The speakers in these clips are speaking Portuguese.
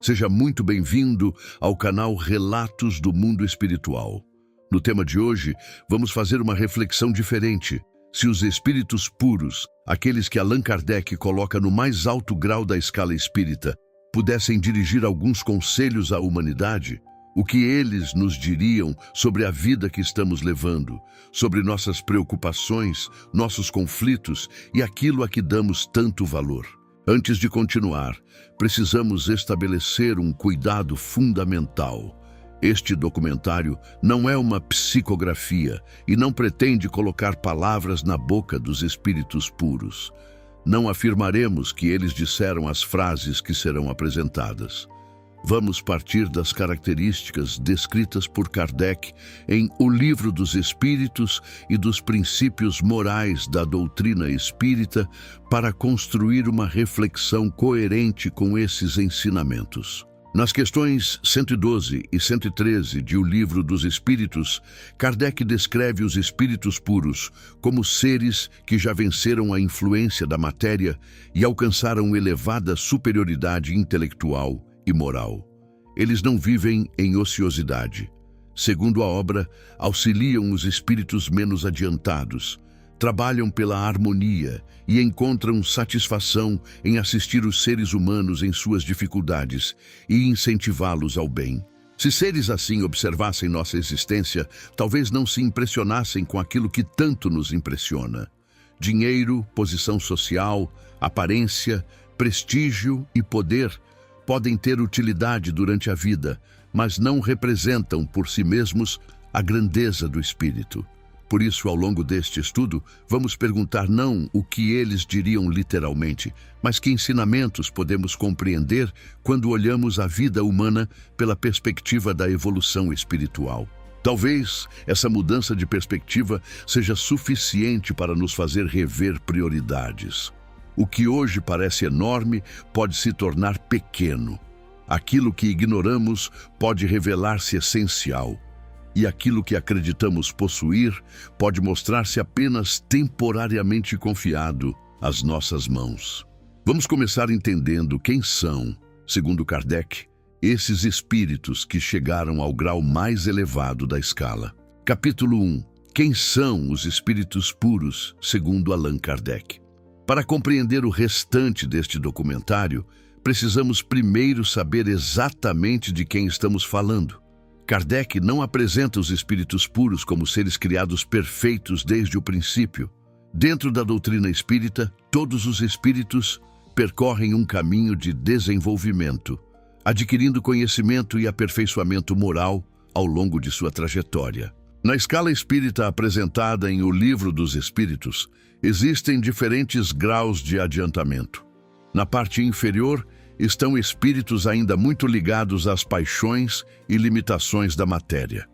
Seja muito bem-vindo ao canal Relatos do Mundo Espiritual. No tema de hoje, vamos fazer uma reflexão diferente. Se os espíritos puros, aqueles que Allan Kardec coloca no mais alto grau da escala espírita, pudessem dirigir alguns conselhos à humanidade, o que eles nos diriam sobre a vida que estamos levando, sobre nossas preocupações, nossos conflitos e aquilo a que damos tanto valor? Antes de continuar, precisamos estabelecer um cuidado fundamental. Este documentário não é uma psicografia e não pretende colocar palavras na boca dos espíritos puros. Não afirmaremos que eles disseram as frases que serão apresentadas. Vamos partir das características descritas por Kardec em O Livro dos Espíritos e dos princípios morais da doutrina espírita para construir uma reflexão coerente com esses ensinamentos. Nas questões 112 e 113 de O Livro dos Espíritos, Kardec descreve os espíritos puros como seres que já venceram a influência da matéria e alcançaram elevada superioridade intelectual e moral. Eles não vivem em ociosidade. Segundo a obra, auxiliam os espíritos menos adiantados, trabalham pela harmonia e encontram satisfação em assistir os seres humanos em suas dificuldades e incentivá-los ao bem. Se seres assim observassem nossa existência, talvez não se impressionassem com aquilo que tanto nos impressiona. Dinheiro, posição social, aparência, prestígio e poder podem ter utilidade durante a vida, mas não representam por si mesmos a grandeza do espírito. Por isso, ao longo deste estudo, vamos perguntar não o que eles diriam literalmente, mas que ensinamentos podemos compreender quando olhamos a vida humana pela perspectiva da evolução espiritual. Talvez essa mudança de perspectiva seja suficiente para nos fazer rever prioridades. O que hoje parece enorme pode se tornar pequeno. Aquilo que ignoramos pode revelar-se essencial. E aquilo que acreditamos possuir pode mostrar-se apenas temporariamente confiado às nossas mãos. Vamos começar entendendo quem são, segundo Kardec, esses espíritos que chegaram ao grau mais elevado da escala. Capítulo 1. Quem são os espíritos puros, segundo Allan Kardec? Para compreender o restante deste documentário, precisamos primeiro saber exatamente de quem estamos falando. Kardec não apresenta os espíritos puros como seres criados perfeitos desde o princípio. Dentro da doutrina espírita, todos os espíritos percorrem um caminho de desenvolvimento, adquirindo conhecimento e aperfeiçoamento moral ao longo de sua trajetória. Na escala espírita apresentada em O Livro dos Espíritos, existem diferentes graus de adiantamento. Na parte inferior estão espíritos ainda muito ligados às paixões e limitações da matéria.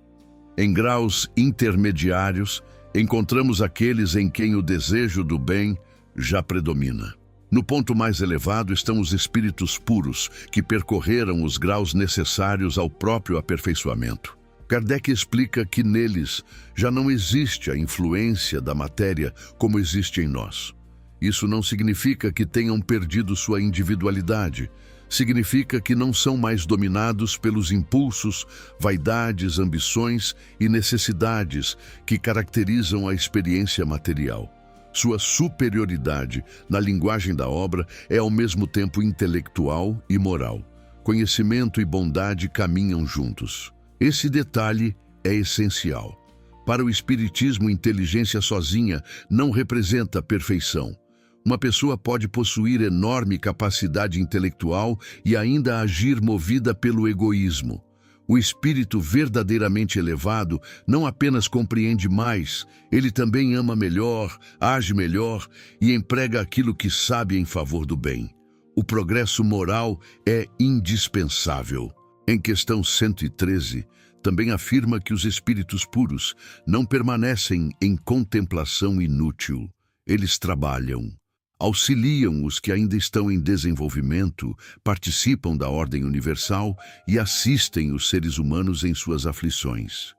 Em graus intermediários, encontramos aqueles em quem o desejo do bem já predomina. No ponto mais elevado estão os espíritos puros, que percorreram os graus necessários ao próprio aperfeiçoamento. Kardec explica que neles já não existe a influência da matéria como existe em nós. Isso não significa que tenham perdido sua individualidade. Significa que não são mais dominados pelos impulsos, vaidades, ambições e necessidades que caracterizam a experiência material. Sua superioridade, na linguagem da obra, é ao mesmo tempo intelectual e moral. Conhecimento e bondade caminham juntos. Esse detalhe é essencial. Para o espiritismo, inteligência sozinha não representa perfeição. Uma pessoa pode possuir enorme capacidade intelectual e ainda agir movida pelo egoísmo. O espírito verdadeiramente elevado não apenas compreende mais, ele também ama melhor, age melhor e emprega aquilo que sabe em favor do bem. O progresso moral é indispensável. Em questão 113, também afirma que os espíritos puros não permanecem em contemplação inútil. Eles trabalham, auxiliam os que ainda estão em desenvolvimento, participam da ordem universal e assistem os seres humanos em suas aflições.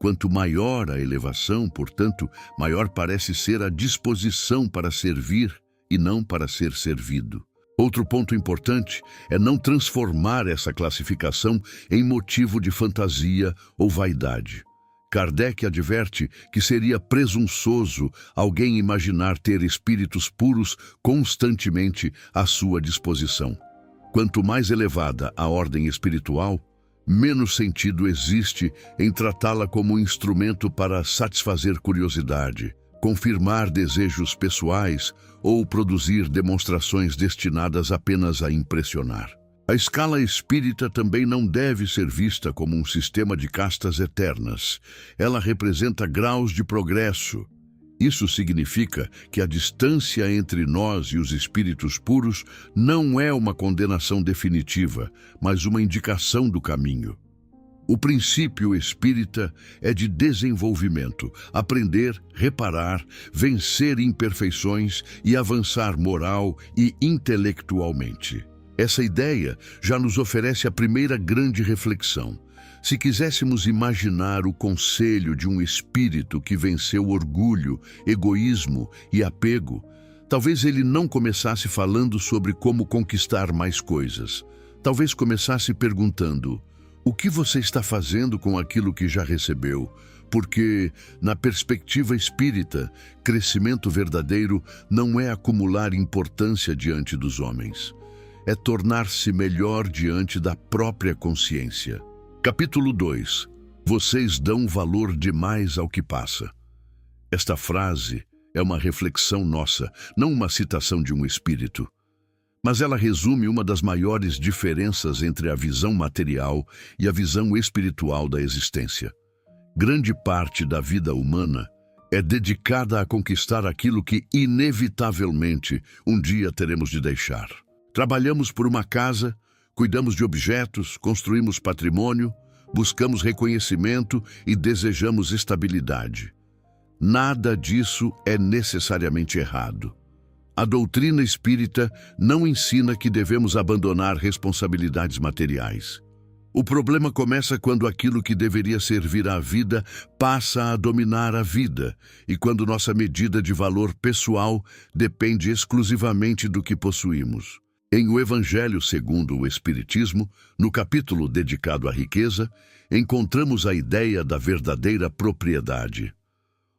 Quanto maior a elevação, portanto, maior parece ser a disposição para servir e não para ser servido. Outro ponto importante é não transformar essa classificação em motivo de fantasia ou vaidade. Kardec adverte que seria presunçoso alguém imaginar ter espíritos puros constantemente à sua disposição. Quanto mais elevada a ordem espiritual, menos sentido existe em tratá-la como um instrumento para satisfazer curiosidade, confirmar desejos pessoais ou produzir demonstrações destinadas apenas a impressionar. A escala espírita também não deve ser vista como um sistema de castas eternas. Ela representa graus de progresso. Isso significa que a distância entre nós e os espíritos puros não é uma condenação definitiva, mas uma indicação do caminho. O princípio espírita é de desenvolvimento, aprender, reparar, vencer imperfeições e avançar moral e intelectualmente. Essa ideia já nos oferece a primeira grande reflexão. Se quiséssemos imaginar o conselho de um espírito que venceu orgulho, egoísmo e apego, talvez ele não começasse falando sobre como conquistar mais coisas. Talvez começasse perguntando: o que você está fazendo com aquilo que já recebeu? Porque, na perspectiva espírita, crescimento verdadeiro não é acumular importância diante dos homens. É tornar-se melhor diante da própria consciência. Capítulo 2. Vocês dão valor demais ao que passa. Esta frase é uma reflexão nossa, não uma citação de um espírito. Mas ela resume uma das maiores diferenças entre a visão material e a visão espiritual da existência. Grande parte da vida humana é dedicada a conquistar aquilo que, inevitavelmente, um dia teremos de deixar. Trabalhamos por uma casa, cuidamos de objetos, construímos patrimônio, buscamos reconhecimento e desejamos estabilidade. Nada disso é necessariamente errado. A doutrina espírita não ensina que devemos abandonar responsabilidades materiais. O problema começa quando aquilo que deveria servir à vida passa a dominar a vida e quando nossa medida de valor pessoal depende exclusivamente do que possuímos. Em O Evangelho segundo o Espiritismo, no capítulo dedicado à riqueza, encontramos a ideia da verdadeira propriedade.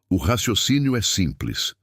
O raciocínio é simples.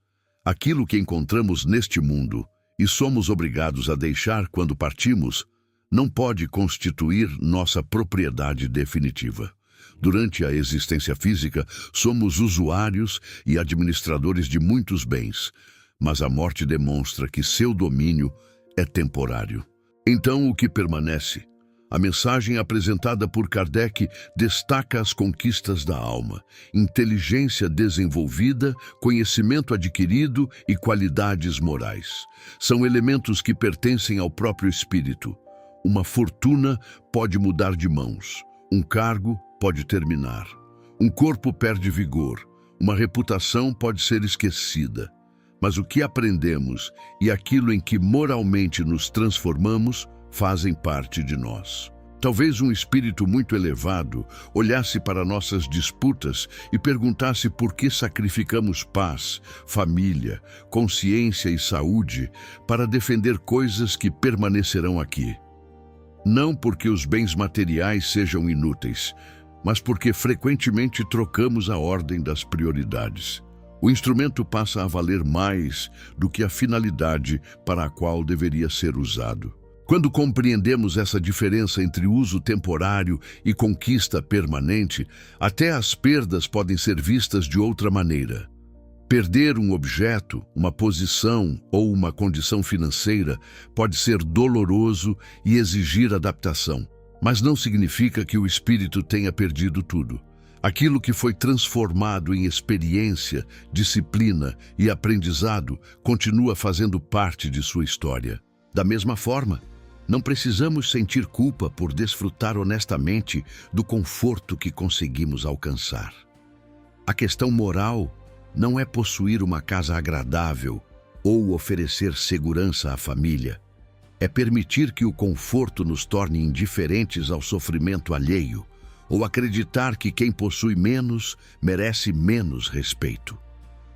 Aquilo que encontramos neste mundo e somos obrigados a deixar quando partimos, não pode constituir nossa propriedade definitiva. Durante a existência física, somos usuários e administradores de muitos bens, mas a morte demonstra que seu domínio é temporário. Então, o que permanece? A mensagem apresentada por Kardec destaca as conquistas da alma, inteligência desenvolvida, conhecimento adquirido e qualidades morais. São elementos que pertencem ao próprio espírito. Uma fortuna pode mudar de mãos, um cargo pode terminar, um corpo perde vigor, uma reputação pode ser esquecida. Mas o que aprendemos e aquilo em que moralmente nos transformamos fazem parte de nós. Talvez um espírito muito elevado olhasse para nossas disputas e perguntasse por que sacrificamos paz, família, consciência e saúde para defender coisas que permanecerão aqui. Não porque os bens materiais sejam inúteis, mas porque frequentemente trocamos a ordem das prioridades. O instrumento passa a valer mais do que a finalidade para a qual deveria ser usado. Quando compreendemos essa diferença entre uso temporário e conquista permanente, até as perdas podem ser vistas de outra maneira. Perder um objeto, uma posição ou uma condição financeira pode ser doloroso e exigir adaptação, mas não significa que o espírito tenha perdido tudo. Aquilo que foi transformado em experiência, disciplina e aprendizado continua fazendo parte de sua história. Da mesma forma, não precisamos sentir culpa por desfrutar honestamente do conforto que conseguimos alcançar. A questão moral não é possuir uma casa agradável ou oferecer segurança à família. É permitir que o conforto nos torne indiferentes ao sofrimento alheio, ou acreditar que quem possui menos merece menos respeito.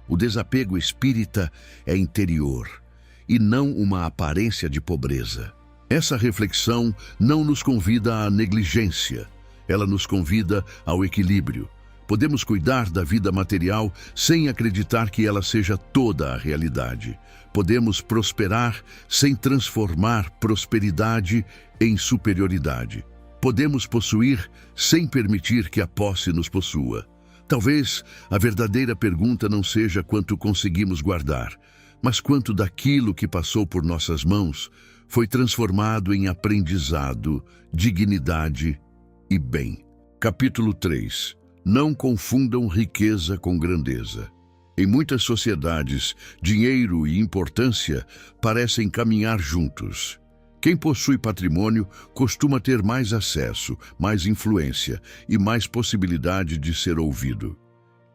O desapego espírita é interior e não uma aparência de pobreza. Essa reflexão não nos convida à negligência, ela nos convida ao equilíbrio. Podemos cuidar da vida material sem acreditar que ela seja toda a realidade. Podemos prosperar sem transformar prosperidade em superioridade. Podemos possuir sem permitir que a posse nos possua. Talvez a verdadeira pergunta não seja quanto conseguimos guardar, mas quanto daquilo que passou por nossas mãos foi transformado em aprendizado, dignidade e bem. Capítulo 3. Não confundam riqueza com grandeza. Em muitas sociedades, dinheiro e importância parecem caminhar juntos. Quem possui patrimônio costuma ter mais acesso, mais influência e mais possibilidade de ser ouvido.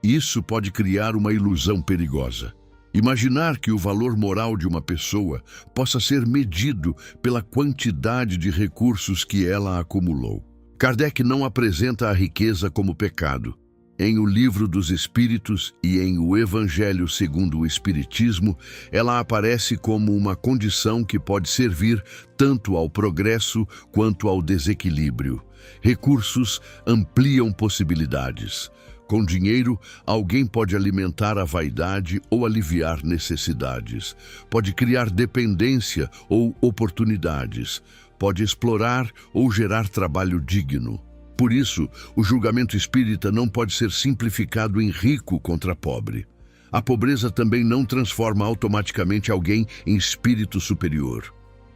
Isso pode criar uma ilusão perigosa. Imaginar que o valor moral de uma pessoa possa ser medido pela quantidade de recursos que ela acumulou. Kardec não apresenta a riqueza como pecado. Em O Livro dos Espíritos e em O Evangelho segundo o Espiritismo, ela aparece como uma condição que pode servir tanto ao progresso quanto ao desequilíbrio. Recursos ampliam possibilidades. Com dinheiro, alguém pode alimentar a vaidade ou aliviar necessidades. Pode criar dependência ou oportunidades. Pode explorar ou gerar trabalho digno. Por isso, o julgamento espírita não pode ser simplificado em rico contra pobre. A pobreza também não transforma automaticamente alguém em espírito superior.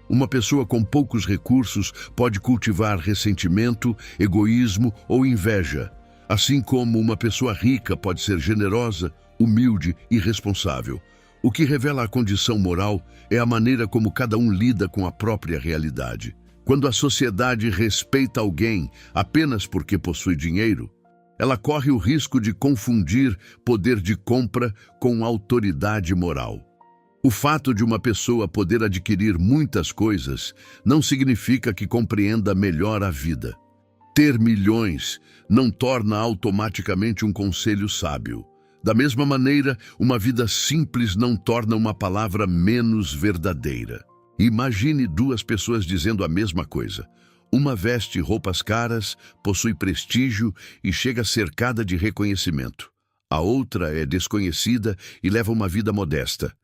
Uma pessoa com poucos recursos pode cultivar ressentimento, egoísmo ou inveja, assim como uma pessoa rica pode ser generosa, humilde e responsável. O que revela a condição moral é a maneira como cada um lida com a própria realidade. Quando a sociedade respeita alguém apenas porque possui dinheiro, ela corre o risco de confundir poder de compra com autoridade moral. O fato de uma pessoa poder adquirir muitas coisas não significa que compreenda melhor a vida. Ter milhões não torna automaticamente um conselho sábio. Da mesma maneira, uma vida simples não torna uma palavra menos verdadeira. Imagine duas pessoas dizendo a mesma coisa. Uma veste roupas caras, possui prestígio e chega cercada de reconhecimento. A outra é desconhecida e leva uma vida modesta.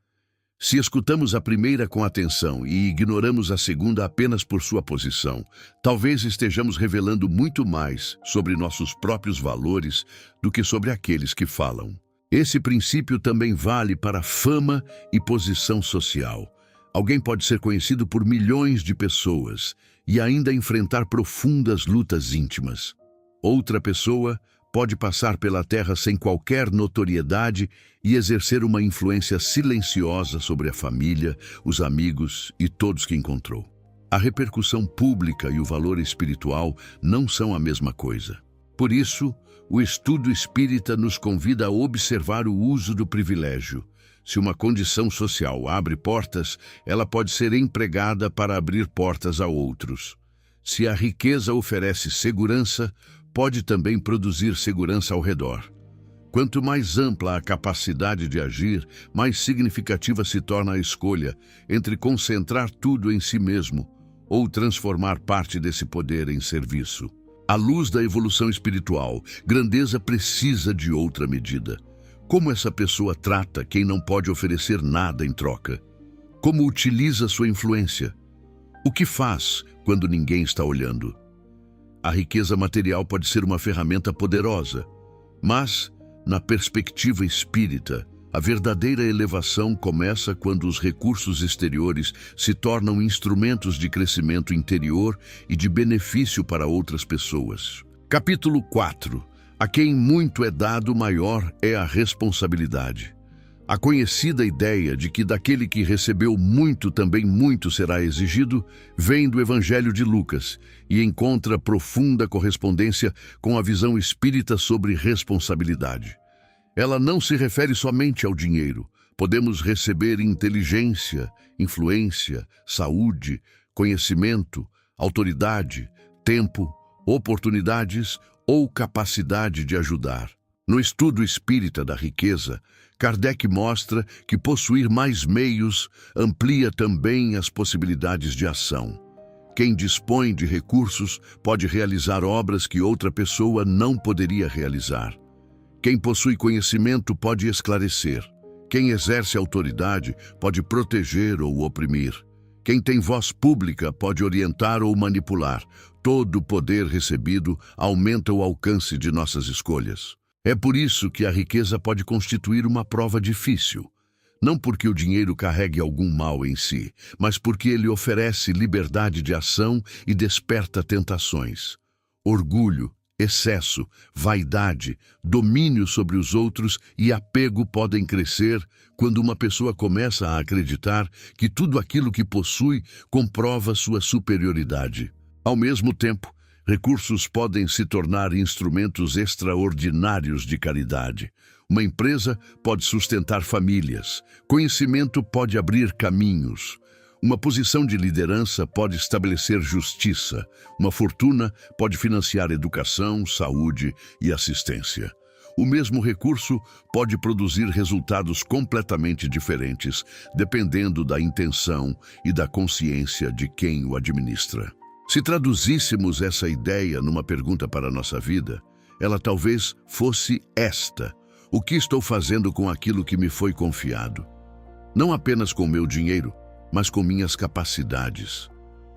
Se escutamos a primeira com atenção e ignoramos a segunda apenas por sua posição, talvez estejamos revelando muito mais sobre nossos próprios valores do que sobre aqueles que falam. Esse princípio também vale para fama e posição social. Alguém pode ser conhecido por milhões de pessoas e ainda enfrentar profundas lutas íntimas. Outra pessoa pode passar pela terra sem qualquer notoriedade e exercer uma influência silenciosa sobre a família, os amigos e todos que encontrou. A repercussão pública e o valor espiritual não são a mesma coisa. Por isso, o estudo espírita nos convida a observar o uso do privilégio. Se uma condição social abre portas, ela pode ser empregada para abrir portas a outros. Se a riqueza oferece segurança, pode também produzir segurança ao redor. Quanto mais ampla a capacidade de agir, mais significativa se torna a escolha entre concentrar tudo em si mesmo ou transformar parte desse poder em serviço. À luz da evolução espiritual, grandeza precisa de outra medida. Como essa pessoa trata quem não pode oferecer nada em troca? Como utiliza sua influência? O que faz quando ninguém está olhando? A riqueza material pode ser uma ferramenta poderosa, mas, na perspectiva espírita, a verdadeira elevação começa quando os recursos exteriores se tornam instrumentos de crescimento interior e de benefício para outras pessoas. Capítulo 4. A quem muito é dado, maior é a responsabilidade. A conhecida ideia de que daquele que recebeu muito também muito será exigido vem do Evangelho de Lucas e encontra profunda correspondência com a visão espírita sobre responsabilidade. Ela não se refere somente ao dinheiro. Podemos receber inteligência, influência, saúde, conhecimento, autoridade, tempo, oportunidades ou capacidade de ajudar. No estudo espírita da riqueza, Kardec mostra que possuir mais meios amplia também as possibilidades de ação. Quem dispõe de recursos pode realizar obras que outra pessoa não poderia realizar. Quem possui conhecimento pode esclarecer. Quem exerce autoridade pode proteger ou oprimir. Quem tem voz pública pode orientar ou manipular. Todo o poder recebido aumenta o alcance de nossas escolhas. É por isso que a riqueza pode constituir uma prova difícil. Não porque o dinheiro carregue algum mal em si, mas porque ele oferece liberdade de ação e desperta tentações. Orgulho, excesso, vaidade, domínio sobre os outros e apego podem crescer quando uma pessoa começa a acreditar que tudo aquilo que possui comprova sua superioridade. Ao mesmo tempo, recursos podem se tornar instrumentos extraordinários de caridade. Uma empresa pode sustentar famílias. Conhecimento pode abrir caminhos. Uma posição de liderança pode estabelecer justiça. Uma fortuna pode financiar educação, saúde e assistência. O mesmo recurso pode produzir resultados completamente diferentes, dependendo da intenção e da consciência de quem o administra. Se traduzíssemos essa ideia numa pergunta para a nossa vida, ela talvez fosse esta: o que estou fazendo com aquilo que me foi confiado? Não apenas com meu dinheiro, mas com minhas capacidades.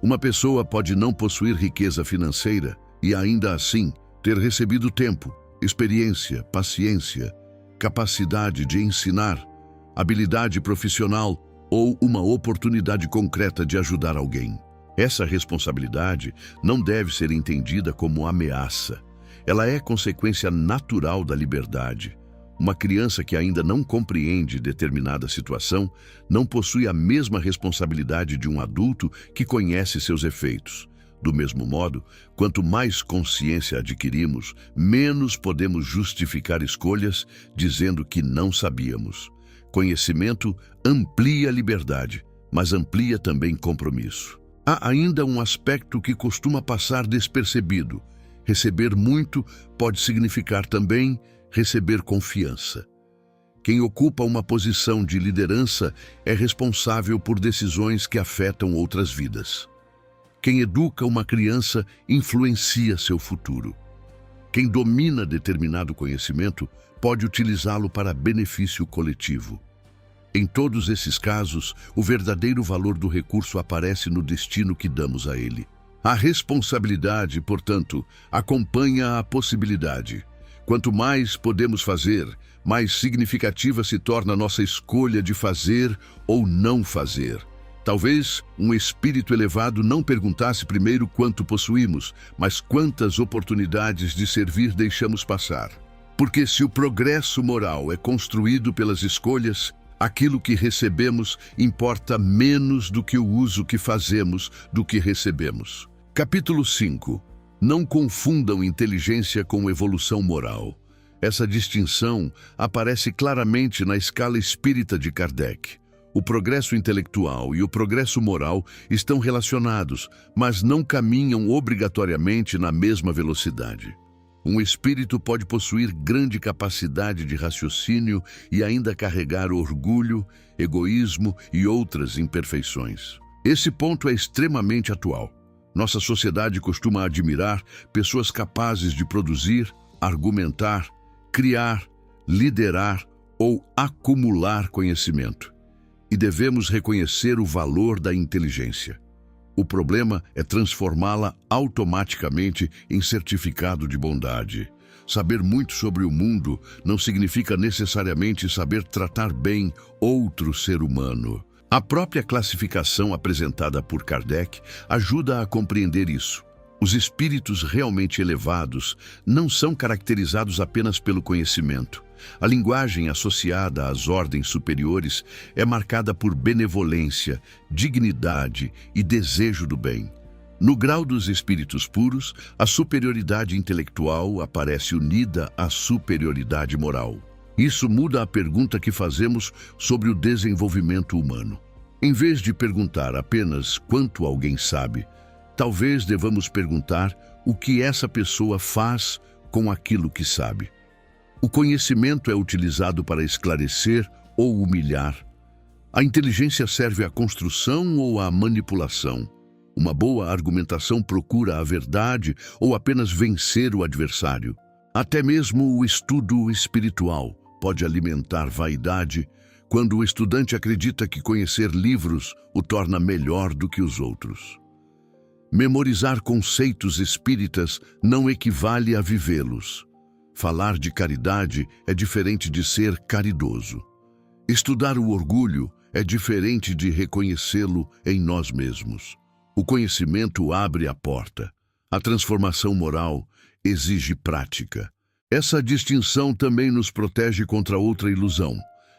Uma pessoa pode não possuir riqueza financeira e ainda assim ter recebido tempo, experiência, paciência, capacidade de ensinar, habilidade profissional ou uma oportunidade concreta de ajudar alguém. Essa responsabilidade não deve ser entendida como ameaça. Ela é consequência natural da liberdade. Uma criança que ainda não compreende determinada situação não possui a mesma responsabilidade de um adulto que conhece seus efeitos. Do mesmo modo, quanto mais consciência adquirimos, menos podemos justificar escolhas dizendo que não sabíamos. Conhecimento amplia a liberdade, mas amplia também compromisso. Há ainda um aspecto que costuma passar despercebido. Receber muito pode significar também receber confiança. Quem ocupa uma posição de liderança é responsável por decisões que afetam outras vidas. Quem educa uma criança influencia seu futuro. Quem domina determinado conhecimento pode utilizá-lo para benefício coletivo. Em todos esses casos, o verdadeiro valor do recurso aparece no destino que damos a ele. A responsabilidade, portanto, acompanha a possibilidade. Quanto mais podemos fazer, mais significativa se torna a nossa escolha de fazer ou não fazer. Talvez um espírito elevado não perguntasse primeiro quanto possuímos, mas quantas oportunidades de servir deixamos passar. Porque se o progresso moral é construído pelas escolhas, aquilo que recebemos importa menos do que o uso que fazemos do que recebemos. Capítulo 5. Não confundam inteligência com evolução moral. Essa distinção aparece claramente na escala espírita de Kardec. O progresso intelectual e o progresso moral estão relacionados, mas não caminham obrigatoriamente na mesma velocidade. Um espírito pode possuir grande capacidade de raciocínio e ainda carregar orgulho, egoísmo e outras imperfeições. Esse ponto é extremamente atual. Nossa sociedade costuma admirar pessoas capazes de produzir, argumentar, criar, liderar ou acumular conhecimento. E devemos reconhecer o valor da inteligência. O problema é transformá-la automaticamente em certificado de bondade. Saber muito sobre o mundo não significa necessariamente saber tratar bem outro ser humano. A própria classificação apresentada por Kardec ajuda a compreender isso. Os espíritos realmente elevados não são caracterizados apenas pelo conhecimento. A linguagem associada às ordens superiores é marcada por benevolência, dignidade e desejo do bem. No grau dos espíritos puros, a superioridade intelectual aparece unida à superioridade moral. Isso muda a pergunta que fazemos sobre o desenvolvimento humano. Em vez de perguntar apenas quanto alguém sabe, talvez devamos perguntar o que essa pessoa faz com aquilo que sabe. O conhecimento é utilizado para esclarecer ou humilhar. A inteligência serve à construção ou à manipulação. Uma boa argumentação procura a verdade ou apenas vencer o adversário. Até mesmo o estudo espiritual pode alimentar vaidade quando o estudante acredita que conhecer livros o torna melhor do que os outros. Memorizar conceitos espíritas não equivale a vivê-los. Falar de caridade é diferente de ser caridoso. Estudar o orgulho é diferente de reconhecê-lo em nós mesmos. O conhecimento abre a porta. A transformação moral exige prática. Essa distinção também nos protege contra outra ilusão: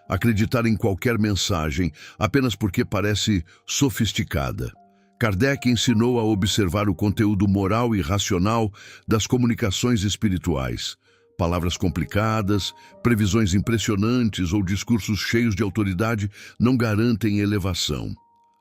acreditar em qualquer mensagem apenas porque parece sofisticada. Kardec ensinou a observar o conteúdo moral e racional das comunicações espirituais. Palavras complicadas, previsões impressionantes ou discursos cheios de autoridade não garantem elevação.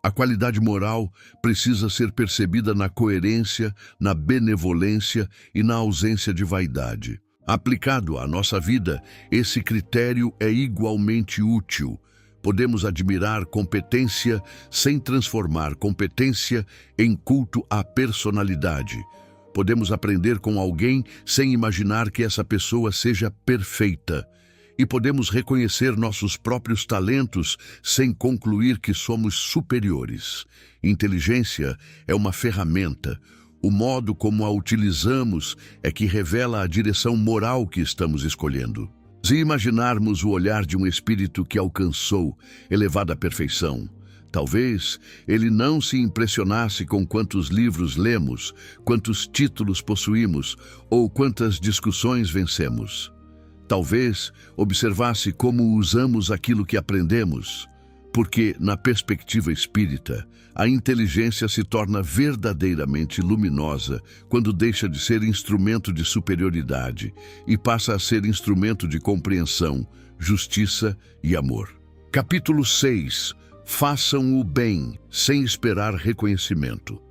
A qualidade moral precisa ser percebida na coerência, na benevolência e na ausência de vaidade. Aplicado à nossa vida, esse critério é igualmente útil. Podemos admirar competência sem transformar competência em culto à personalidade. Podemos aprender com alguém sem imaginar que essa pessoa seja perfeita. E podemos reconhecer nossos próprios talentos sem concluir que somos superiores. Inteligência é uma ferramenta. O modo como a utilizamos é que revela a direção moral que estamos escolhendo. Se imaginarmos o olhar de um espírito que alcançou elevada perfeição, talvez ele não se impressionasse com quantos livros lemos, quantos títulos possuímos ou quantas discussões vencemos. Talvez observasse como usamos aquilo que aprendemos, porque, na perspectiva espírita, a inteligência se torna verdadeiramente luminosa quando deixa de ser instrumento de superioridade e passa a ser instrumento de compreensão, justiça e amor. Capítulo 6. Façam o bem sem esperar reconhecimento.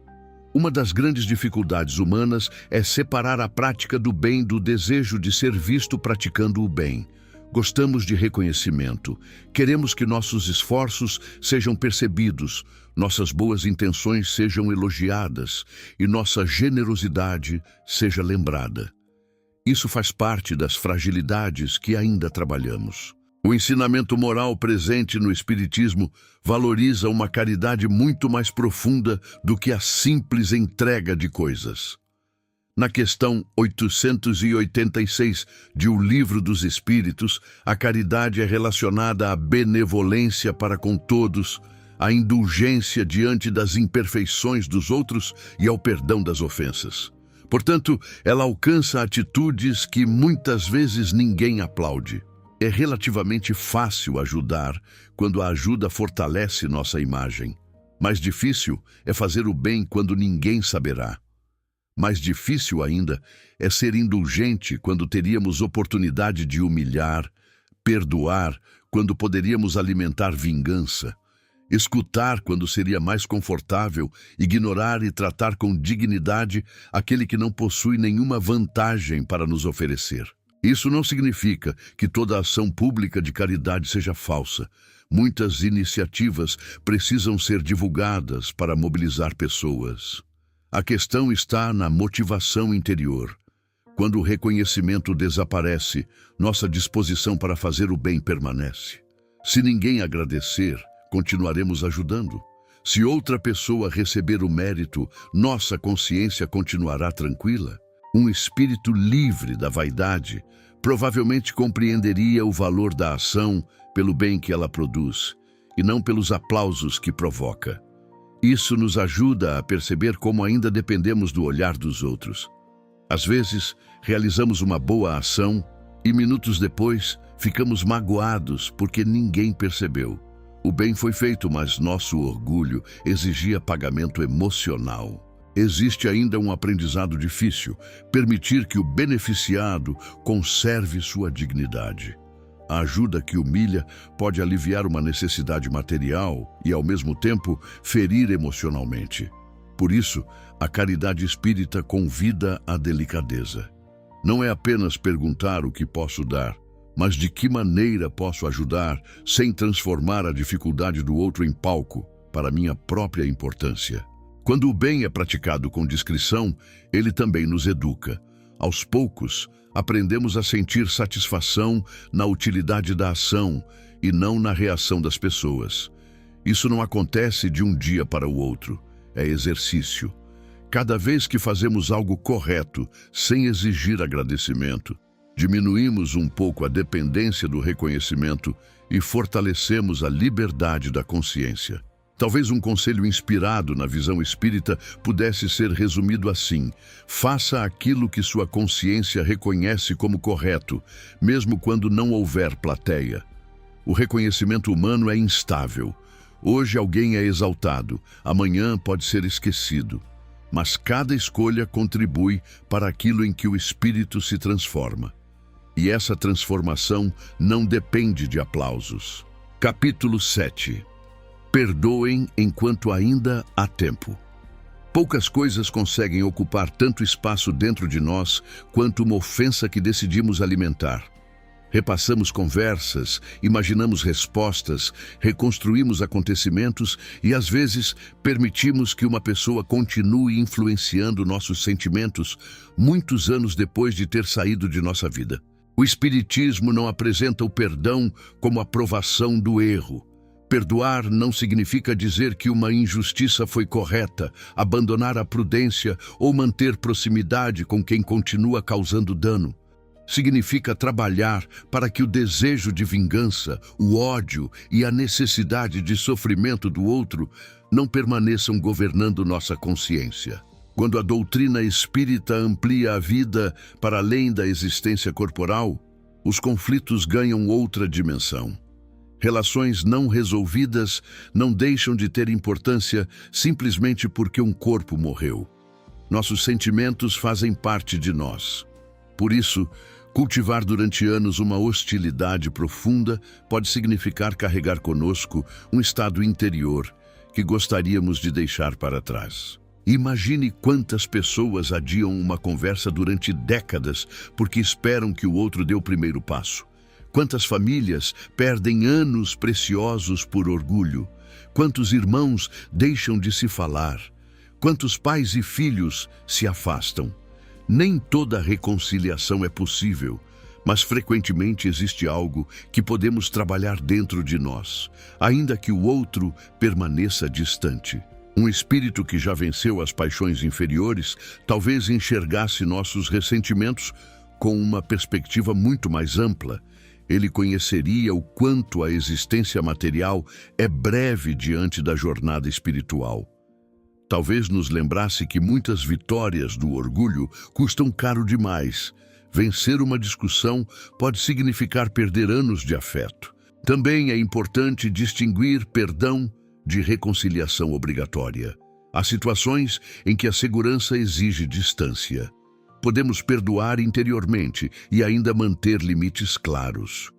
Uma das grandes dificuldades humanas é separar a prática do bem do desejo de ser visto praticando o bem. Gostamos de reconhecimento. Queremos que nossos esforços sejam percebidos, nossas boas intenções sejam elogiadas e nossa generosidade seja lembrada. Isso faz parte das fragilidades que ainda trabalhamos. O ensinamento moral presente no Espiritismo valoriza uma caridade muito mais profunda do que a simples entrega de coisas. Na questão 886 de O Livro dos Espíritos, a caridade é relacionada à benevolência para com todos, à indulgência diante das imperfeições dos outros e ao perdão das ofensas. Portanto, ela alcança atitudes que muitas vezes ninguém aplaude. É relativamente fácil ajudar quando a ajuda fortalece nossa imagem. Mais difícil é fazer o bem quando ninguém saberá. Mais difícil ainda é ser indulgente quando teríamos oportunidade de humilhar, perdoar quando poderíamos alimentar vingança, escutar quando seria mais confortável, ignorar e tratar com dignidade aquele que não possui nenhuma vantagem para nos oferecer. Isso não significa que toda ação pública de caridade seja falsa. Muitas iniciativas precisam ser divulgadas para mobilizar pessoas. A questão está na motivação interior. Quando o reconhecimento desaparece, nossa disposição para fazer o bem permanece. Se ninguém agradecer, continuaremos ajudando. Se outra pessoa receber o mérito, nossa consciência continuará tranquila. Um espírito livre da vaidade provavelmente compreenderia o valor da ação pelo bem que ela produz, e não pelos aplausos que provoca. Isso nos ajuda a perceber como ainda dependemos do olhar dos outros. Às vezes, realizamos uma boa ação e minutos depois ficamos magoados porque ninguém percebeu. O bem foi feito, mas nosso orgulho exigia pagamento emocional. Existe ainda um aprendizado difícil: permitir que o beneficiado conserve sua dignidade. A ajuda que humilha pode aliviar uma necessidade material e, ao mesmo tempo, ferir emocionalmente. Por isso, a caridade espírita convida à delicadeza. Não é apenas perguntar o que posso dar, mas de que maneira posso ajudar sem transformar a dificuldade do outro em palco para minha própria importância. Quando o bem é praticado com discrição, ele também nos educa. Aos poucos, aprendemos a sentir satisfação na utilidade da ação e não na reação das pessoas. Isso não acontece de um dia para o outro, é exercício. Cada vez que fazemos algo correto, sem exigir agradecimento, diminuímos um pouco a dependência do reconhecimento e fortalecemos a liberdade da consciência. Talvez um conselho inspirado na visão espírita pudesse ser resumido assim: faça aquilo que sua consciência reconhece como correto, mesmo quando não houver plateia. O reconhecimento humano é instável. Hoje alguém é exaltado, amanhã pode ser esquecido. Mas cada escolha contribui para aquilo em que o espírito se transforma. E essa transformação não depende de aplausos. Capítulo 7. Perdoem enquanto ainda há tempo. Poucas coisas conseguem ocupar tanto espaço dentro de nós quanto uma ofensa que decidimos alimentar. Repassamos conversas, imaginamos respostas, reconstruímos acontecimentos e, às vezes, permitimos que uma pessoa continue influenciando nossos sentimentos muitos anos depois de ter saído de nossa vida. O Espiritismo não apresenta o perdão como aprovação do erro. Perdoar não significa dizer que uma injustiça foi correta, abandonar a prudência ou manter proximidade com quem continua causando dano. Significa trabalhar para que o desejo de vingança, o ódio e a necessidade de sofrimento do outro não permaneçam governando nossa consciência. Quando a doutrina espírita amplia a vida para além da existência corporal, os conflitos ganham outra dimensão. Relações não resolvidas não deixam de ter importância simplesmente porque um corpo morreu. Nossos sentimentos fazem parte de nós. Por isso, cultivar durante anos uma hostilidade profunda pode significar carregar conosco um estado interior que gostaríamos de deixar para trás. Imagine quantas pessoas adiam uma conversa durante décadas porque esperam que o outro dê o primeiro passo. Quantas famílias perdem anos preciosos por orgulho? Quantos irmãos deixam de se falar? Quantos pais e filhos se afastam? Nem toda reconciliação é possível, mas frequentemente existe algo que podemos trabalhar dentro de nós, ainda que o outro permaneça distante. Um espírito que já venceu as paixões inferiores talvez enxergasse nossos ressentimentos com uma perspectiva muito mais ampla. Ele conheceria o quanto a existência material é breve diante da jornada espiritual. Talvez nos lembrasse que muitas vitórias do orgulho custam caro demais. Vencer uma discussão pode significar perder anos de afeto. Também é importante distinguir perdão de reconciliação obrigatória. Há situações em que a segurança exige distância. Podemos perdoar interiormente e ainda manter limites claros.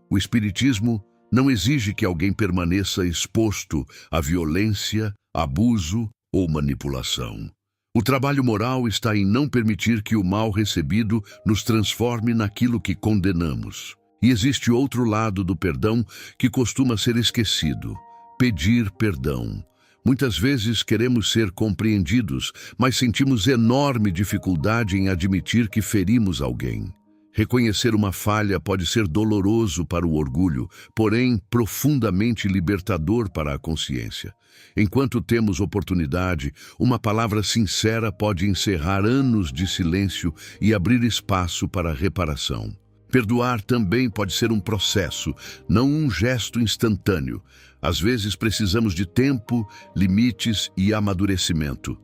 O Espiritismo não exige que alguém permaneça exposto à violência, abuso ou manipulação. O trabalho moral está em não permitir que o mal recebido nos transforme naquilo que condenamos. E existe outro lado do perdão que costuma ser esquecido: pedir perdão. Muitas vezes queremos ser compreendidos, mas sentimos enorme dificuldade em admitir que ferimos alguém. Reconhecer uma falha pode ser doloroso para o orgulho, porém profundamente libertador para a consciência. Enquanto temos oportunidade, uma palavra sincera pode encerrar anos de silêncio e abrir espaço para a reparação. Perdoar também pode ser um processo, não um gesto instantâneo. Às vezes precisamos de tempo, limites e amadurecimento.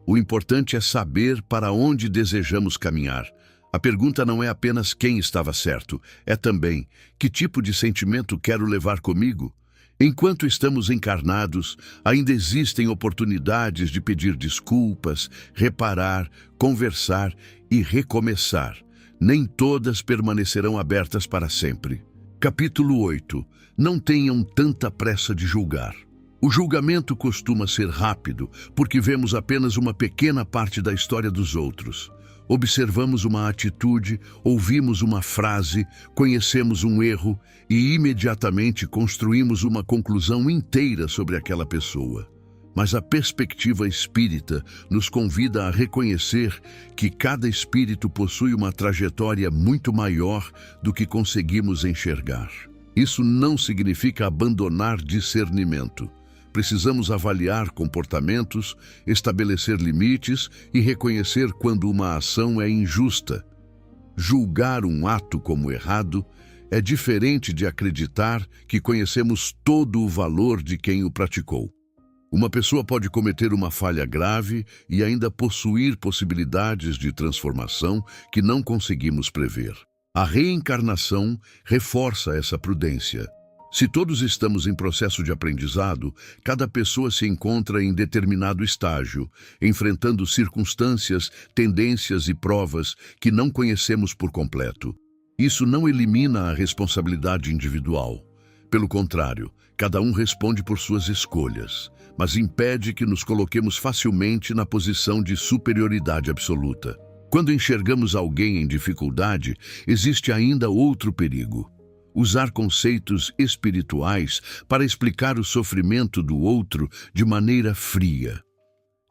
O importante é saber para onde desejamos caminhar. A pergunta não é apenas quem estava certo, é também que tipo de sentimento quero levar comigo. Enquanto estamos encarnados, ainda existem oportunidades de pedir desculpas, reparar, conversar e recomeçar. Nem todas permanecerão abertas para sempre. Capítulo 8. Não tenham tanta pressa de julgar. O julgamento costuma ser rápido, porque vemos apenas uma pequena parte da história dos outros. Observamos uma atitude, ouvimos uma frase, conhecemos um erro e imediatamente construímos uma conclusão inteira sobre aquela pessoa. Mas a perspectiva espírita nos convida a reconhecer que cada espírito possui uma trajetória muito maior do que conseguimos enxergar. Isso não significa abandonar discernimento. Precisamos avaliar comportamentos, estabelecer limites e reconhecer quando uma ação é injusta. Julgar um ato como errado é diferente de acreditar que conhecemos todo o valor de quem o praticou. Uma pessoa pode cometer uma falha grave e ainda possuir possibilidades de transformação que não conseguimos prever. A reencarnação reforça essa prudência. Se todos estamos em processo de aprendizado, cada pessoa se encontra em determinado estágio, enfrentando circunstâncias, tendências e provas que não conhecemos por completo. Isso não elimina a responsabilidade individual. Pelo contrário, cada um responde por suas escolhas, mas impede que nos coloquemos facilmente na posição de superioridade absoluta. Quando enxergamos alguém em dificuldade, existe ainda outro perigo. Usar conceitos espirituais para explicar o sofrimento do outro de maneira fria.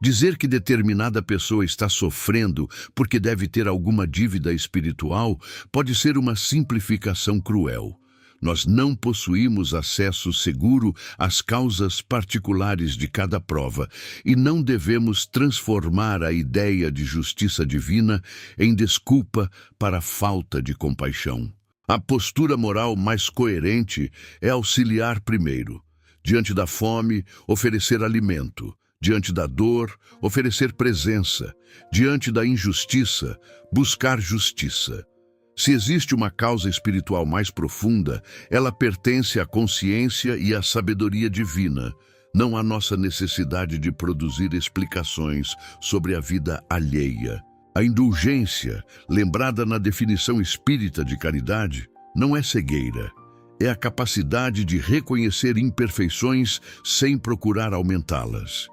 Dizer que determinada pessoa está sofrendo porque deve ter alguma dívida espiritual pode ser uma simplificação cruel. Nós não possuímos acesso seguro às causas particulares de cada prova e não devemos transformar a ideia de justiça divina em desculpa para a falta de compaixão. A postura moral mais coerente é auxiliar primeiro. Diante da fome, oferecer alimento. Diante da dor, oferecer presença. Diante da injustiça, buscar justiça. Se existe uma causa espiritual mais profunda, ela pertence à consciência e à sabedoria divina, não à nossa necessidade de produzir explicações sobre a vida alheia. A indulgência, lembrada na definição espírita de caridade, não é cegueira. É a capacidade de reconhecer imperfeições sem procurar aumentá-las.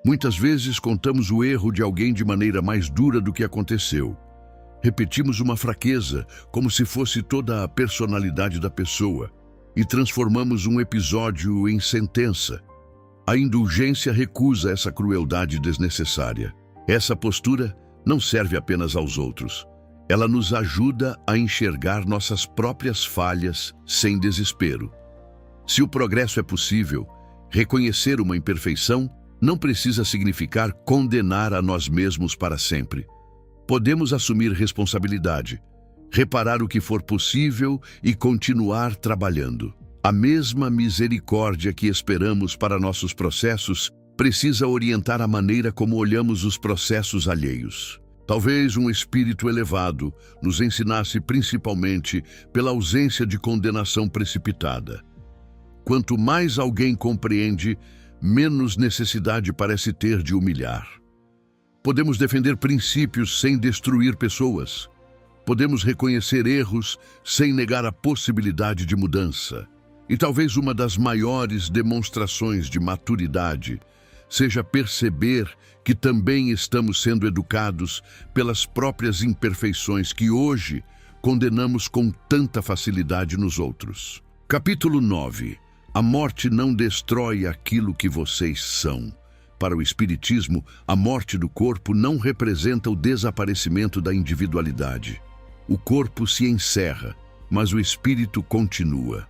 Muitas vezes contamos o erro de alguém de maneira mais dura do que aconteceu. Repetimos uma fraqueza como se fosse toda a personalidade da pessoa e transformamos um episódio em sentença. A indulgência recusa essa crueldade desnecessária. Essa postura não serve apenas aos outros. Ela nos ajuda a enxergar nossas próprias falhas sem desespero. Se o progresso é possível, reconhecer uma imperfeição não precisa significar condenar a nós mesmos para sempre. Podemos assumir responsabilidade, reparar o que for possível e continuar trabalhando. A mesma misericórdia que esperamos para nossos processos precisa orientar a maneira como olhamos os processos alheios. Talvez um espírito elevado nos ensinasse principalmente pela ausência de condenação precipitada. Quanto mais alguém compreende, menos necessidade parece ter de humilhar. Podemos defender princípios sem destruir pessoas. Podemos reconhecer erros sem negar a possibilidade de mudança. E talvez uma das maiores demonstrações de maturidade seja perceber que também estamos sendo educados pelas próprias imperfeições que hoje condenamos com tanta facilidade nos outros. Capítulo 9. A morte não destrói aquilo que vocês são. Para o Espiritismo, a morte do corpo não representa o desaparecimento da individualidade. O corpo se encerra, mas o espírito continua.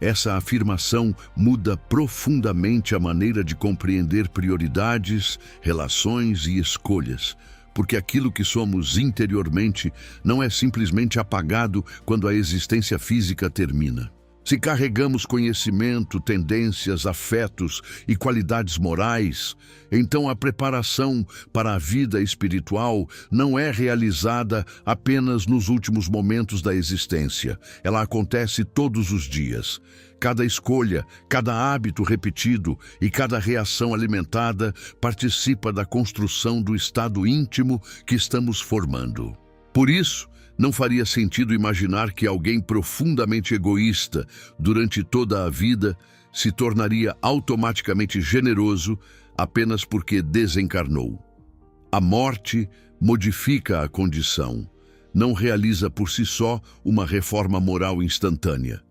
Essa afirmação muda profundamente a maneira de compreender prioridades, relações e escolhas, porque aquilo que somos interiormente não é simplesmente apagado quando a existência física termina. Se carregamos conhecimento, tendências, afetos e qualidades morais, então a preparação para a vida espiritual não é realizada apenas nos últimos momentos da existência. Ela acontece todos os dias. Cada escolha, cada hábito repetido e cada reação alimentada participa da construção do estado íntimo que estamos formando. Por isso, não faria sentido imaginar que alguém profundamente egoísta durante toda a vida se tornaria automaticamente generoso apenas porque desencarnou. A morte modifica a condição, não realiza por si só uma reforma moral instantânea.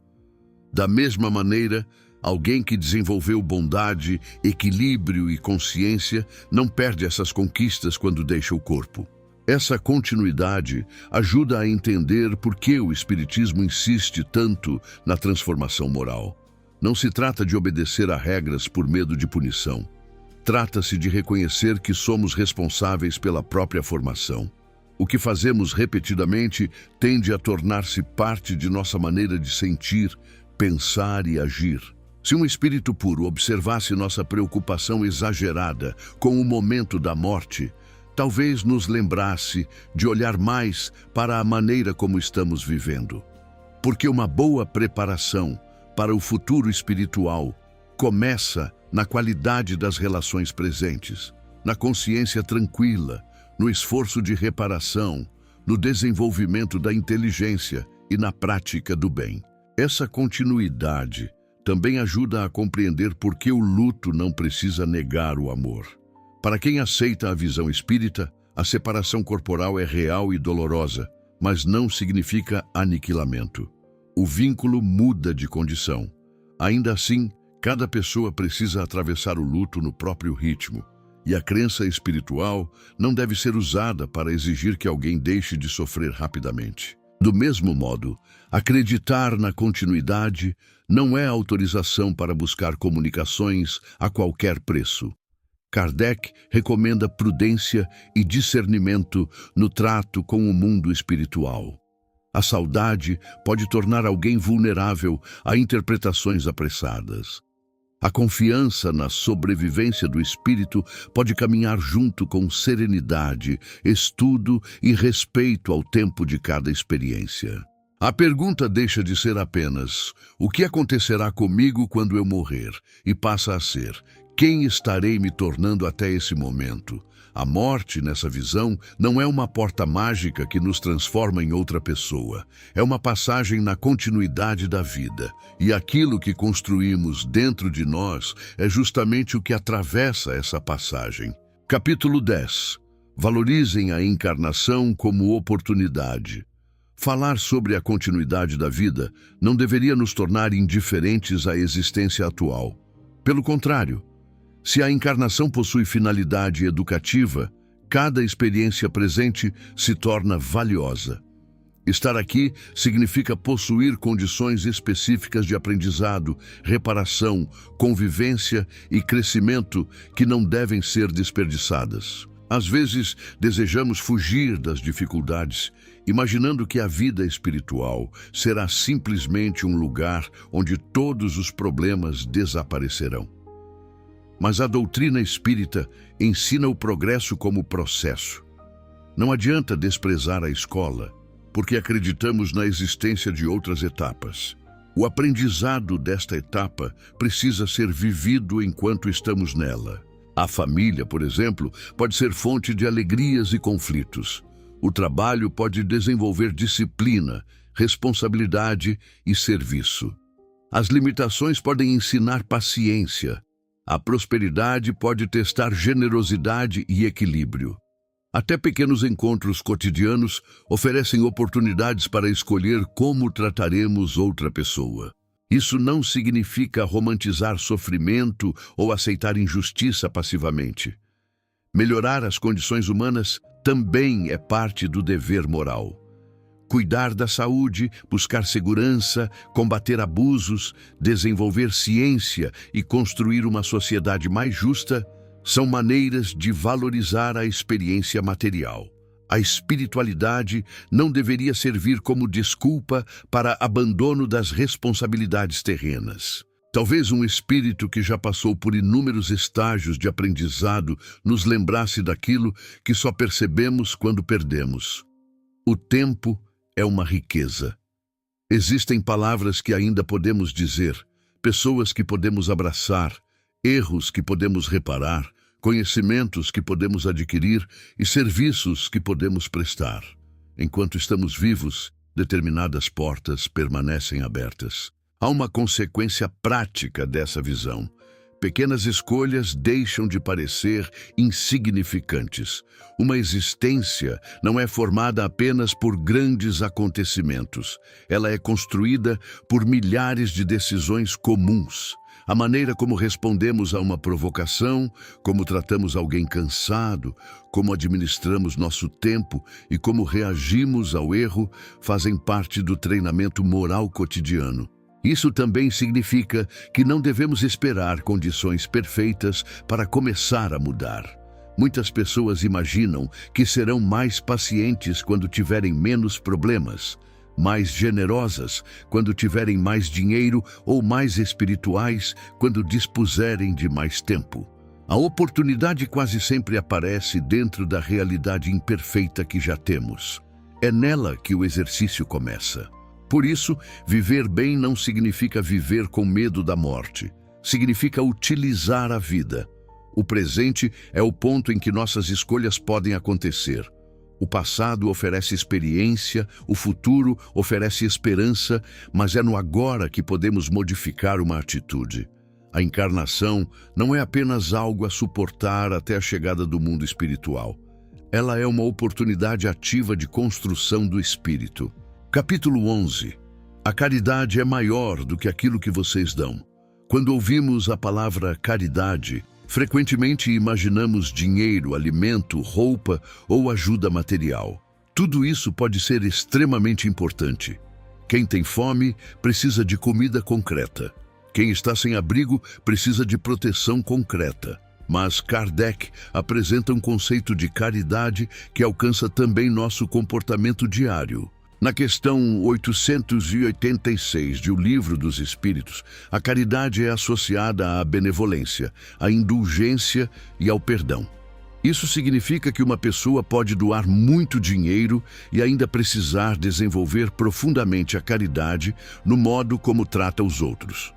Da mesma maneira, alguém que desenvolveu bondade, equilíbrio e consciência não perde essas conquistas quando deixa o corpo. Essa continuidade ajuda a entender por que o Espiritismo insiste tanto na transformação moral. Não se trata de obedecer a regras por medo de punição. Trata-se de reconhecer que somos responsáveis pela própria formação. O que fazemos repetidamente tende a tornar-se parte de nossa maneira de sentir, pensar e agir. Se um espírito puro observasse nossa preocupação exagerada com o momento da morte, talvez nos lembrasse de olhar mais para a maneira como estamos vivendo. Porque uma boa preparação para o futuro espiritual começa na qualidade das relações presentes, na consciência tranquila, no esforço de reparação, no desenvolvimento da inteligência e na prática do bem. Essa continuidade também ajuda a compreender por que o luto não precisa negar o amor. Para quem aceita a visão espírita, a separação corporal é real e dolorosa, mas não significa aniquilamento. O vínculo muda de condição. Ainda assim, cada pessoa precisa atravessar o luto no próprio ritmo. E a crença espiritual não deve ser usada para exigir que alguém deixe de sofrer rapidamente. Do mesmo modo, acreditar na continuidade não é autorização para buscar comunicações a qualquer preço. Kardec recomenda prudência e discernimento no trato com o mundo espiritual. A saudade pode tornar alguém vulnerável a interpretações apressadas. A confiança na sobrevivência do espírito pode caminhar junto com serenidade, estudo e respeito ao tempo de cada experiência. A pergunta deixa de ser apenas: o que acontecerá comigo quando eu morrer? E passa a ser: quem estarei me tornando até esse momento? A morte, nessa visão, não é uma porta mágica que nos transforma em outra pessoa. É uma passagem na continuidade da vida. E aquilo que construímos dentro de nós é justamente o que atravessa essa passagem. Capítulo 10. Valorizem a encarnação como oportunidade. Falar sobre a continuidade da vida não deveria nos tornar indiferentes à existência atual. Pelo contrário, se a encarnação possui finalidade educativa, cada experiência presente se torna valiosa. Estar aqui significa possuir condições específicas de aprendizado, reparação, convivência e crescimento que não devem ser desperdiçadas. Às vezes, desejamos fugir das dificuldades, imaginando que a vida espiritual será simplesmente um lugar onde todos os problemas desaparecerão. Mas a doutrina espírita ensina o progresso como processo. Não adianta desprezar a escola, porque acreditamos na existência de outras etapas. O aprendizado desta etapa precisa ser vivido enquanto estamos nela. A família, por exemplo, pode ser fonte de alegrias e conflitos. O trabalho pode desenvolver disciplina, responsabilidade e serviço. As limitações podem ensinar paciência. A prosperidade pode testar generosidade e equilíbrio. Até pequenos encontros cotidianos oferecem oportunidades para escolher como trataremos outra pessoa. Isso não significa romantizar sofrimento ou aceitar injustiça passivamente. Melhorar as condições humanas também é parte do dever moral. Cuidar da saúde, buscar segurança, combater abusos, desenvolver ciência e construir uma sociedade mais justa são maneiras de valorizar a experiência material. A espiritualidade não deveria servir como desculpa para abandono das responsabilidades terrenas. Talvez um espírito que já passou por inúmeros estágios de aprendizado nos lembrasse daquilo que só percebemos quando perdemos. O tempo é uma riqueza. Existem palavras que ainda podemos dizer, pessoas que podemos abraçar, erros que podemos reparar, conhecimentos que podemos adquirir e serviços que podemos prestar. Enquanto estamos vivos, determinadas portas permanecem abertas. Há uma consequência prática dessa visão. pequenas escolhas deixam de parecer insignificantes. Uma existência não é formada apenas por grandes acontecimentos. Ela é construída por milhares de decisões comuns. A maneira como respondemos a uma provocação, como tratamos alguém cansado, como administramos nosso tempo e como reagimos ao erro fazem parte do treinamento moral cotidiano. Isso também significa que não devemos esperar condições perfeitas para começar a mudar. Muitas pessoas imaginam que serão mais pacientes quando tiverem menos problemas, mais generosas quando tiverem mais dinheiro ou mais espirituais quando dispuserem de mais tempo. A oportunidade quase sempre aparece dentro da realidade imperfeita que já temos. É nela que o exercício começa. Por isso, viver bem não significa viver com medo da morte. Significa utilizar a vida. O presente é o ponto em que nossas escolhas podem acontecer. O passado oferece experiência, o futuro oferece esperança, mas é no agora que podemos modificar uma atitude. A encarnação não é apenas algo a suportar até a chegada do mundo espiritual. Ela é uma oportunidade ativa de construção do espírito. Capítulo 11. A caridade é maior do que aquilo que vocês dão. Quando ouvimos a palavra caridade, frequentemente imaginamos dinheiro, alimento, roupa ou ajuda material. Tudo isso pode ser extremamente importante. Quem tem fome precisa de comida concreta. Quem está sem abrigo precisa de proteção concreta. Mas Kardec apresenta um conceito de caridade que alcança também nosso comportamento diário. Na questão 886 de O Livro dos Espíritos, a caridade é associada à benevolência, à indulgência e ao perdão. Isso significa que uma pessoa pode doar muito dinheiro e ainda precisar desenvolver profundamente a caridade no modo como trata os outros.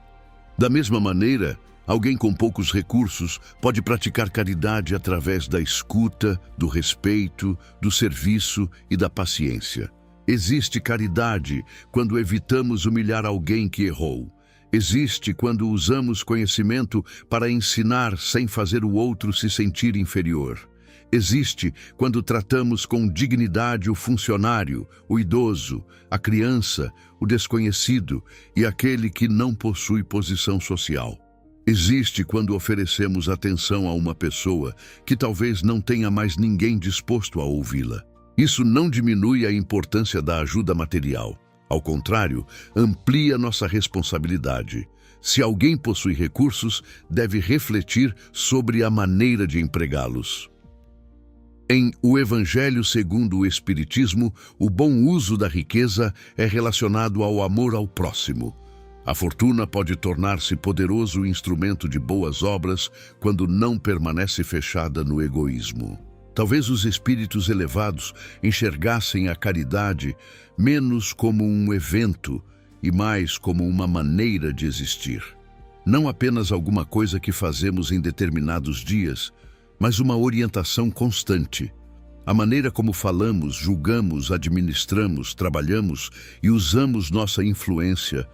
Da mesma maneira, alguém com poucos recursos pode praticar caridade através da escuta, do respeito, do serviço e da paciência. Existe caridade quando evitamos humilhar alguém que errou. Existe quando usamos conhecimento para ensinar sem fazer o outro se sentir inferior. Existe quando tratamos com dignidade o funcionário, o idoso, a criança, o desconhecido e aquele que não possui posição social. Existe quando oferecemos atenção a uma pessoa que talvez não tenha mais ninguém disposto a ouvi-la. Isso não diminui a importância da ajuda material. Ao contrário, amplia nossa responsabilidade. Se alguém possui recursos, deve refletir sobre a maneira de empregá-los. Em O Evangelho segundo o Espiritismo, o bom uso da riqueza é relacionado ao amor ao próximo. A fortuna pode tornar-se poderoso instrumento de boas obras quando não permanece fechada no egoísmo. Talvez os espíritos elevados enxergassem a caridade menos como um evento e mais como uma maneira de existir. Não apenas alguma coisa que fazemos em determinados dias, mas uma orientação constante. A maneira como falamos, julgamos, administramos, trabalhamos e usamos nossa influência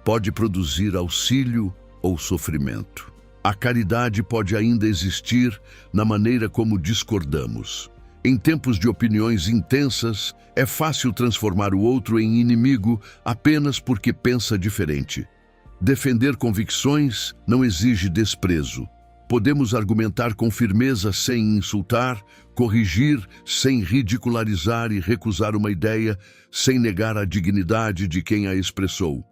pode produzir auxílio ou sofrimento. A caridade pode ainda existir na maneira como discordamos. Em tempos de opiniões intensas, é fácil transformar o outro em inimigo apenas porque pensa diferente. Defender convicções não exige desprezo. Podemos argumentar com firmeza sem insultar, corrigir sem ridicularizar e recusar uma ideia sem negar a dignidade de quem a expressou.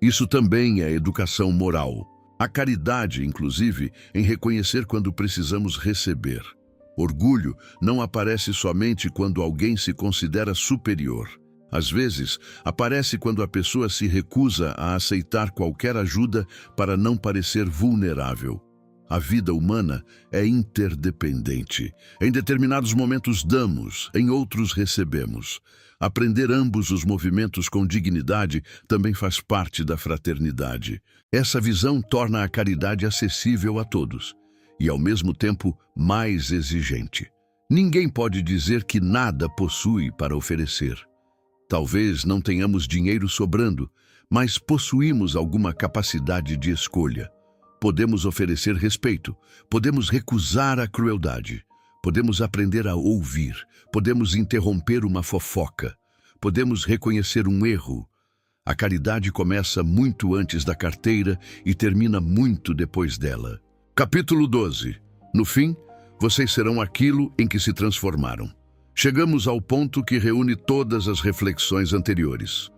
Isso também é educação moral. A caridade, inclusive, em reconhecer quando precisamos receber. Orgulho não aparece somente quando alguém se considera superior. Às vezes, aparece quando a pessoa se recusa a aceitar qualquer ajuda para não parecer vulnerável. A vida humana é interdependente. Em determinados momentos damos, em outros recebemos. Aprender ambos os movimentos com dignidade também faz parte da fraternidade. Essa visão torna a caridade acessível a todos e, ao mesmo tempo, mais exigente. Ninguém pode dizer que nada possui para oferecer. Talvez não tenhamos dinheiro sobrando, mas possuímos alguma capacidade de escolha. Podemos oferecer respeito, podemos recusar a crueldade, podemos aprender a ouvir, podemos interromper uma fofoca, podemos reconhecer um erro. A caridade começa muito antes da carteira e termina muito depois dela. Capítulo 12. No fim, vocês serão aquilo em que se transformaram. Chegamos ao ponto que reúne todas as reflexões anteriores.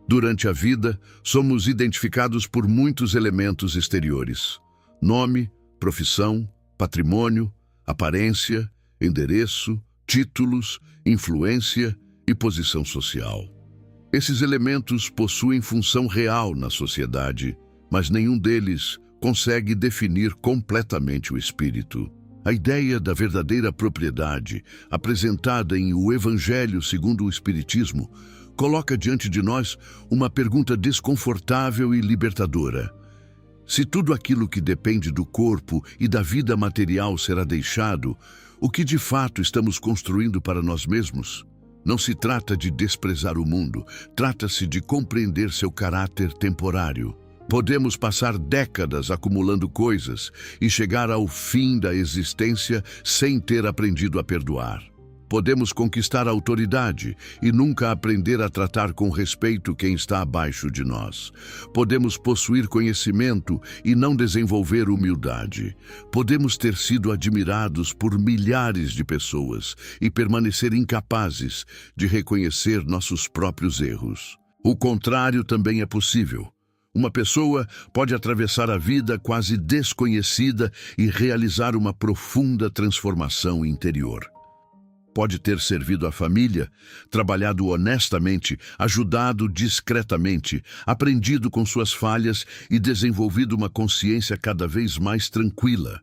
Durante a vida, somos identificados por muitos elementos exteriores: nome, profissão, patrimônio, aparência, endereço, títulos, influência e posição social. Esses elementos possuem função real na sociedade, mas nenhum deles consegue definir completamente o espírito. A ideia da verdadeira propriedade, apresentada em O Evangelho segundo o Espiritismo, coloca diante de nós uma pergunta desconfortável e libertadora. Se tudo aquilo que depende do corpo e da vida material será deixado, o que de fato estamos construindo para nós mesmos? Não se trata de desprezar o mundo, trata-se de compreender seu caráter temporário. Podemos passar décadas acumulando coisas e chegar ao fim da existência sem ter aprendido a perdoar. Podemos conquistar a autoridade e nunca aprender a tratar com respeito quem está abaixo de nós. Podemos possuir conhecimento e não desenvolver humildade. Podemos ter sido admirados por milhares de pessoas e permanecer incapazes de reconhecer nossos próprios erros. O contrário também é possível. Uma pessoa pode atravessar a vida quase desconhecida e realizar uma profunda transformação interior. Pode ter servido à família, trabalhado honestamente, ajudado discretamente, aprendido com suas falhas e desenvolvido uma consciência cada vez mais tranquila.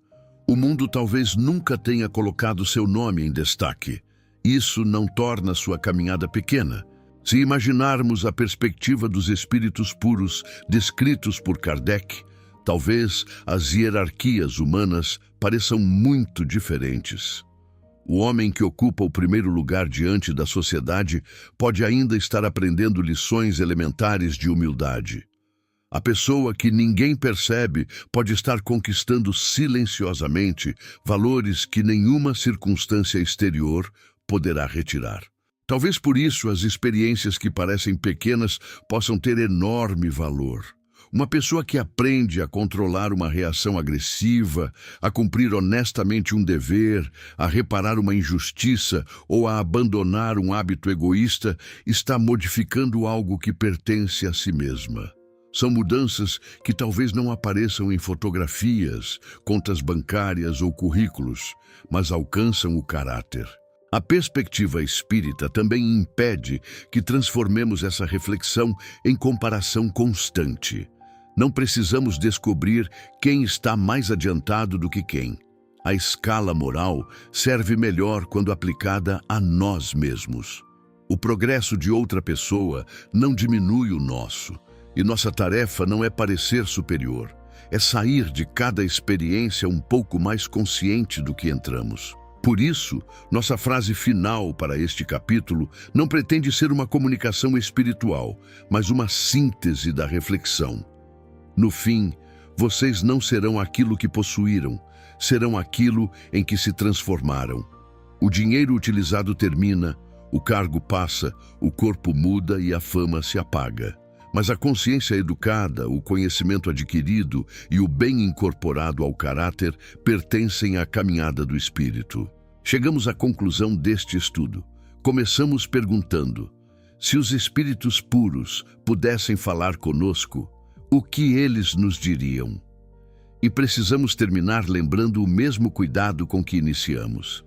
O mundo talvez nunca tenha colocado seu nome em destaque. Isso não torna sua caminhada pequena. Se imaginarmos a perspectiva dos espíritos puros descritos por Kardec, talvez as hierarquias humanas pareçam muito diferentes. O homem que ocupa o primeiro lugar diante da sociedade pode ainda estar aprendendo lições elementares de humildade. A pessoa que ninguém percebe pode estar conquistando silenciosamente valores que nenhuma circunstância exterior poderá retirar. Talvez por isso as experiências que parecem pequenas possam ter enorme valor. Uma pessoa que aprende a controlar uma reação agressiva, a cumprir honestamente um dever, a reparar uma injustiça ou a abandonar um hábito egoísta, está modificando algo que pertence a si mesma. São mudanças que talvez não apareçam em fotografias, contas bancárias ou currículos, mas alcançam o caráter. A perspectiva espírita também impede que transformemos essa reflexão em comparação constante. Não precisamos descobrir quem está mais adiantado do que quem. A escala moral serve melhor quando aplicada a nós mesmos. O progresso de outra pessoa não diminui o nosso, e nossa tarefa não é parecer superior, é sair de cada experiência um pouco mais consciente do que entramos. Por isso, nossa frase final para este capítulo não pretende ser uma comunicação espiritual, mas uma síntese da reflexão. No fim, vocês não serão aquilo que possuíram, serão aquilo em que se transformaram. O dinheiro utilizado termina, o cargo passa, o corpo muda e a fama se apaga. Mas a consciência educada, o conhecimento adquirido e o bem incorporado ao caráter pertencem à caminhada do espírito. Chegamos à conclusão deste estudo. Começamos perguntando: se os espíritos puros pudessem falar conosco, o que eles nos diriam? E precisamos terminar lembrando o mesmo cuidado com que iniciamos.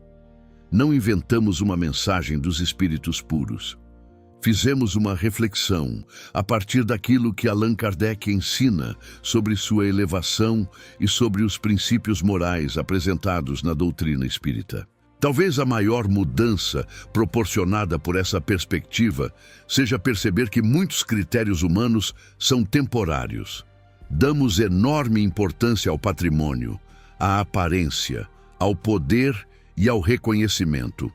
Não inventamos uma mensagem dos espíritos puros. Fizemos uma reflexão a partir daquilo que Allan Kardec ensina sobre sua elevação e sobre os princípios morais apresentados na doutrina espírita. Talvez a maior mudança proporcionada por essa perspectiva seja perceber que muitos critérios humanos são temporários. Damos enorme importância ao patrimônio, à aparência, ao poder e ao reconhecimento.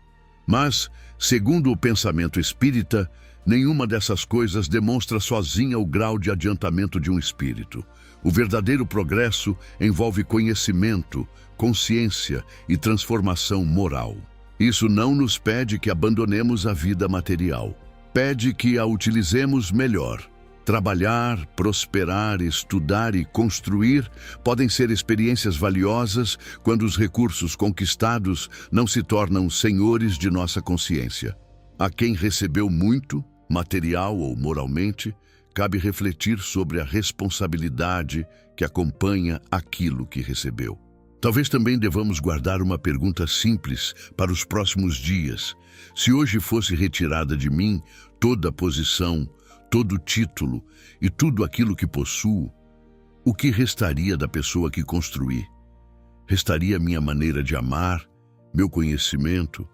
Mas, Segundo o pensamento espírita, nenhuma dessas coisas demonstra sozinha o grau de adiantamento de um espírito. O verdadeiro progresso envolve conhecimento, consciência e transformação moral. Isso não nos pede que abandonemos a vida material. Pede que a utilizemos melhor. Trabalhar, prosperar, estudar e construir podem ser experiências valiosas quando os recursos conquistados não se tornam senhores de nossa consciência. A quem recebeu muito, material ou moralmente, cabe refletir sobre a responsabilidade que acompanha aquilo que recebeu. Talvez também devamos guardar uma pergunta simples para os próximos dias. Se hoje fosse retirada de mim toda a posição, todo o título e tudo aquilo que possuo, o que restaria da pessoa que construí? Restaria minha maneira de amar, meu conhecimento,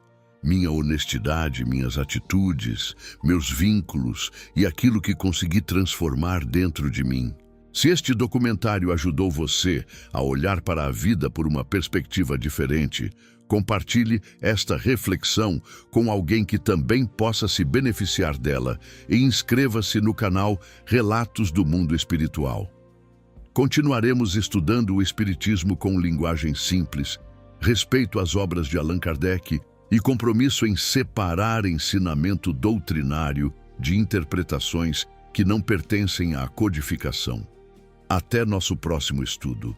minha honestidade, minhas atitudes, meus vínculos e aquilo que consegui transformar dentro de mim. Se este documentário ajudou você a olhar para a vida por uma perspectiva diferente, compartilhe esta reflexão com alguém que também possa se beneficiar dela e inscreva-se no canal Relatos do Mundo Espiritual. Continuaremos estudando o Espiritismo com linguagem simples, respeito às obras de Allan Kardec e compromisso em separar ensinamento doutrinário de interpretações que não pertencem à codificação. Até nosso próximo estudo.